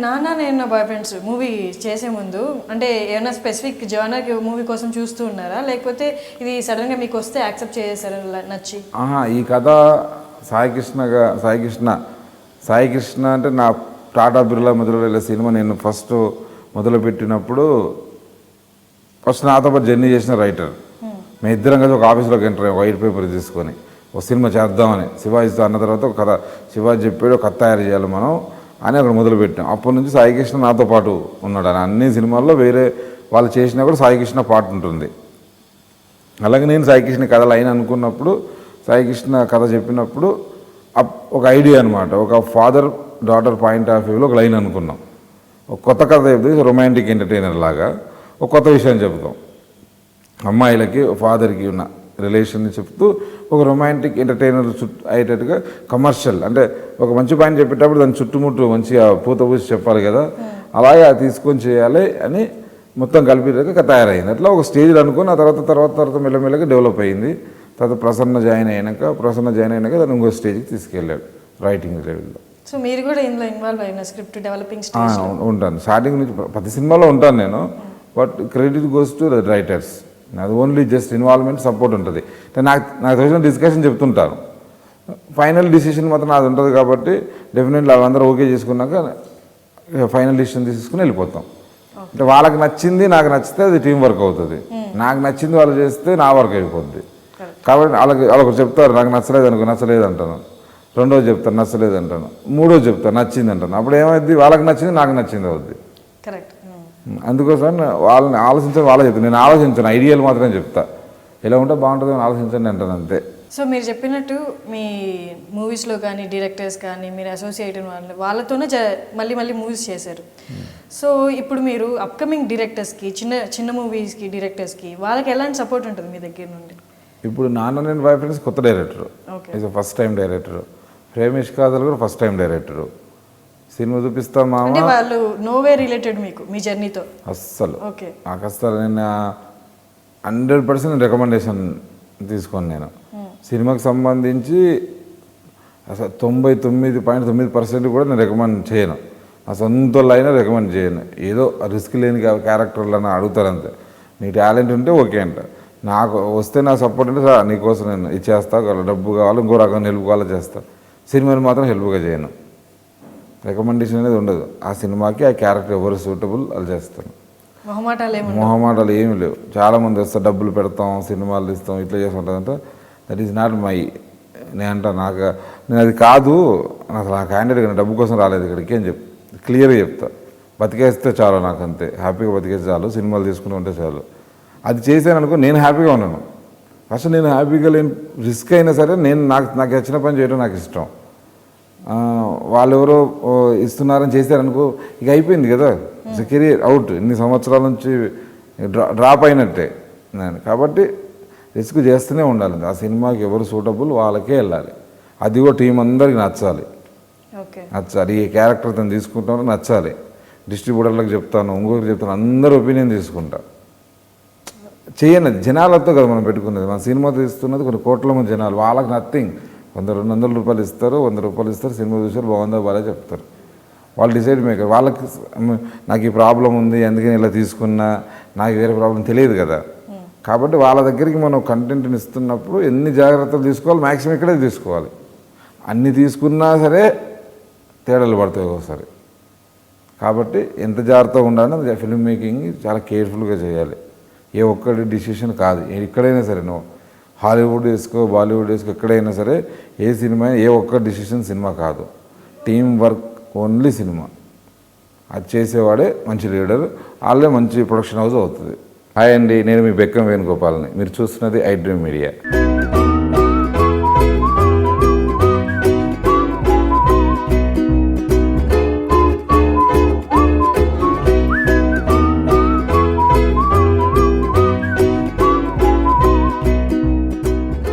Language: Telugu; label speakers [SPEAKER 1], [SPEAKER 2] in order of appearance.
[SPEAKER 1] నాన్న నేను బాయ్ ఫ్రెండ్స్ మూవీ చేసే ముందు అంటే ఏమైనా స్పెసిఫిక్ జానర్ మూవీ కోసం చూస్తూ ఉన్నారా, లేకపోతే ఇది సడన్గా మీకు వస్తే యాక్సెప్ట్ చేసేసారా నచ్చి?
[SPEAKER 2] ఈ కథ సాయి కృష్ణ అంటే నా టాటా బిర్లా మొదలు సినిమా నేను ఫస్ట్ మొదలుపెట్టినప్పుడు ఫస్ట్ నాతో పాటు జర్నీ చేసిన రైటర్. మేము ఇద్దరం కలిసి ఒక ఆఫీస్లోకి ఎంటర్ అయ్యాం, వైట్ పేపర్ తీసుకొని ఒక సినిమా చేద్దామని. శివాజీతో అన్న తర్వాత ఒక కథ శివాజీ చెప్పాడు, కథ తయారు చేయాలి మనం అని అక్కడ మొదలుపెట్టాం. అప్పటి నుంచి సాయి కృష్ణ నాతో పాటు ఉన్నాడు. అన్ని సినిమాల్లో వేరే వాళ్ళు చేసినా కూడా సాయి కృష్ణ పాట ఉంటుంది. అలాగే నేను సాయి కృష్ణ కథలు అయిన అనుకున్నప్పుడు సాయి కృష్ణ కథ చెప్పినప్పుడు ఒక ఐడియా అనమాట, ఒక ఫాదర్ డాటర్ పాయింట్ ఆఫ్ వ్యూలో ఒక లైన్ అనుకున్నాం. ఒక కొత్త కథ చెప్తే రొమాంటిక్ ఎంటర్టైనర్ లాగా ఒక కొత్త విషయం చెప్తాం. అమ్మాయిలకి ఫాదర్కి ఉన్న రిలేషన్ని చెప్తూ ఒక రొమాంటిక్ ఎంటర్టైనర్ అయ్యేటట్టుగా కమర్షియల్ అంటే ఒక మంచి పాయింట్ చెప్పేటప్పుడు దాని చుట్టుముట్టు మంచిగా పూత పూసి చెప్పాలి కదా, అలాగే అది తీసుకొని చేయాలి అని మొత్తం కలిపేటట్టుగా తయారైంది. అట్లా ఒక స్టేజ్లో అనుకుని ఆ తర్వాత మెల్లమెల్లగా డెవలప్ అయింది. తర్వాత ప్రసన్న జాయిన్ అయినాక దాన్ని ఇంకో స్టేజ్కి తీసుకెళ్ళాడు రైటింగ్ లెవెల్లో.
[SPEAKER 1] సో మీరు కూడా ఇందులో ఇన్వాల్వ్ అయిన స్క్రిప్ట్ డెవలపింగ్ స్టేజ్?
[SPEAKER 2] ఉంటాను, స్టార్టింగ్ నుంచి ప్రతి సినిమాలో ఉంటాను నేను. But credit goes to the writers. అది ఓన్లీ జస్ట్ ఇన్వాల్వ్మెంట్ సపోర్ట్ ఉంటుంది. నాకు తెలిసిన డిస్కషన్ చెప్తుంటాను, ఫైనల్ డిసిషన్ మాత్రం నాది ఉంటుంది. కాబట్టి డెఫినెట్లీ వాళ్ళందరూ ఓకే చేసుకున్నాక ఫైనల్ డిసిషన్ తీసుకుని వెళ్ళిపోతాం. అంటే వాళ్ళకి నచ్చింది నాకు నచ్చితే అది టీం వర్క్ అవుతుంది, నాకు నచ్చింది వాళ్ళు చేస్తే నా వర్క్ అయిపోద్ది. కాబట్టి వాళ్ళకి చెప్తారు నాకు నచ్చలేదు అంటాను, రెండోది చెప్తాను నచ్చలేదు అంటాను, మూడోది చెప్తాను నచ్చింది అంటాను. అప్పుడు ఏమైంది, వాళ్ళకి నచ్చింది నాకు నచ్చింది అవుద్ది.
[SPEAKER 1] కరెక్ట్.
[SPEAKER 2] అందుకోసం వాళ్ళని ఆలోచించని వాళ్ళే చెప్తాను, నేను ఆలోచించాను, ఐడియాలు మాత్రమే చెప్తా, ఇలా ఉంటే బాగుంటుంది అని ఆలోచించండి అంటాను అంతే.
[SPEAKER 1] సో మీరు చెప్పినట్టు మీ మూవీస్లో కానీ డైరెక్టర్స్ కానీ మీరు అసోసియేట్ వాళ్ళతోనే మళ్ళీ మూవీస్ చేశారు. సో ఇప్పుడు మీరు అప్కమింగ్ డైరెక్టర్స్కి చిన్న మూవీస్కి డైరెక్టర్స్కి వాళ్ళకి ఎలాంటి సపోర్ట్ ఉంటుంది మీ దగ్గర నుండి?
[SPEAKER 2] ఇప్పుడు నాన్న నేను బాయ్ ఫ్రెండ్స్ కొత్త director, is first time director. Premesh కాదల్ కూడా ఫస్ట్ టైం డైరెక్టరు. సినిమా చూపిస్తా మామ,
[SPEAKER 1] వాళ్ళు నోవే రిలేటెడ్ మీకు మీ జర్నీతో అస్సలు. ఓకే,
[SPEAKER 2] నాకు అస్సలు నేను 100% రికమెండేషన్ తీసుకోను. నేను సినిమాకి సంబంధించి అసలు 99.9% కూడా నేను రికమెండ్ చేయను. ఆ సొంత అయినా రికమెండ్ చేయను. ఏదో రిస్క్ లేని క్యారెక్టర్లను అడుగుతారంతే. నీ టాలెంట్ ఉంటే ఓకే అంట, నాకు వస్తే నా సపోర్ట్ అంటే నీకోసం నేను ఇచ్చేస్తా, డబ్బు కావాలి ఇంకో రకం హెల్ప్ కావాలో చేస్తా. సినిమాని మాత్రం హెల్ప్గా చేయను, రికమెండేషన్ అనేది ఉండదు. ఆ సినిమాకి ఆ క్యారెక్టర్ ఎవరు సూటబుల్ అది చేస్తాను. మొహమాటాలు ఏమీ లేవు. చాలామంది వస్తారు, డబ్బులు పెడతాం, సినిమాలు ఇస్తాం, ఇట్లా చేస్తుంటుందంటే దట్ ఈజ్ నాట్ మై. నేను అంటా నేను అది కాదు, అసలు నా క్యాండిడేట్ కానీ డబ్బు కోసం రాలేదు ఇక్కడికి అని క్లియర్గా చెప్తా. బతికేస్తే చాలు, నాకు అంతే, హ్యాపీగా బతికేస్తే చాలు, సినిమాలు తీసుకుంటూ ఉంటే చాలు. అది చేశాను అనుకో, నేను హ్యాపీగా ఉన్నాను. ఫస్ట్ నేను హ్యాపీగా లేని రిస్క్ అయినా సరే నేను నాకు నచ్చిన పని చేయడం నాకు ఇష్టం. వాళ్ళు ఎవరో ఇస్తున్నారని చేశారనుకో, ఇక అయిపోయింది కదా, కెరీర్ అవుట్. ఇన్ని సంవత్సరాల నుంచి డ్రాప్ అయినట్టే నేను. కాబట్టి రిస్క్ చేస్తూనే ఉండాలి. ఆ సినిమాకి ఎవరు సూటబుల్ వాళ్ళకే వెళ్ళాలి. అది కూడా టీం అందరికి నచ్చాలి. ఈ క్యారెక్టర్ తను తీసుకుంటానో నచ్చాలి. డిస్ట్రిబ్యూటర్లకు చెప్తాను, ఇంకొకరికి చెప్తాను, అందరూ ఒపీనియన్ తీసుకుంటా. చేయను, జనాలతో కదా మనం పెట్టుకున్నది. మన సినిమా తీస్తున్నది కొన్ని కోట్ల మంది జనాలు, వాళ్ళకి నథింగ్. 100-200 రూపాయలు ఇస్తారు, 100 రూపాయలు ఇస్తారు, సినిమా చూసారు బాగుందా బాగా చెప్తారు. వాళ్ళు డిసైడ్ మేకర్. వాళ్ళకి నాకు ఈ ప్రాబ్లం ఉంది అందుకని ఇలా తీసుకున్నా, నాకు వేరే ప్రాబ్లం తెలియదు కదా. కాబట్టి వాళ్ళ దగ్గరికి మనం కంటెంట్ని ఇస్తున్నప్పుడు ఎన్ని జాగ్రత్తలు తీసుకోవాలి, మ్యాక్సిమం ఇక్కడే తీసుకోవాలి. అన్ని తీసుకున్నా సరే తేడాలు పడతాయి ఒకసారి. కాబట్టి ఎంత జాగ్రత్తగా ఉండాలని ఫిల్మ్ మేకింగ్ చాలా కేర్ఫుల్గా చేయాలి. ఏ ఒక్కటి డిసిషన్ కాదు, ఎక్కడైనా సరే నువ్వు హాలీవుడ్ వేసుకో, బాలీవుడ్ వేసుకో, ఎక్కడైనా సరే ఏ సినిమా ఏ ఒక్క డిసిషన్ సినిమా కాదు. Team work only cinema. అది చేసేవాడే మంచి లీడర్, వాళ్ళే మంచి ప్రొడక్షన్ హౌస్ అవుతుంది. హాయ్ అండి, నేను మీ బెక్కం వేణుగోపాల్ని. మీరు చూస్తున్నది ఐ డ్రీమ్ మీడియా.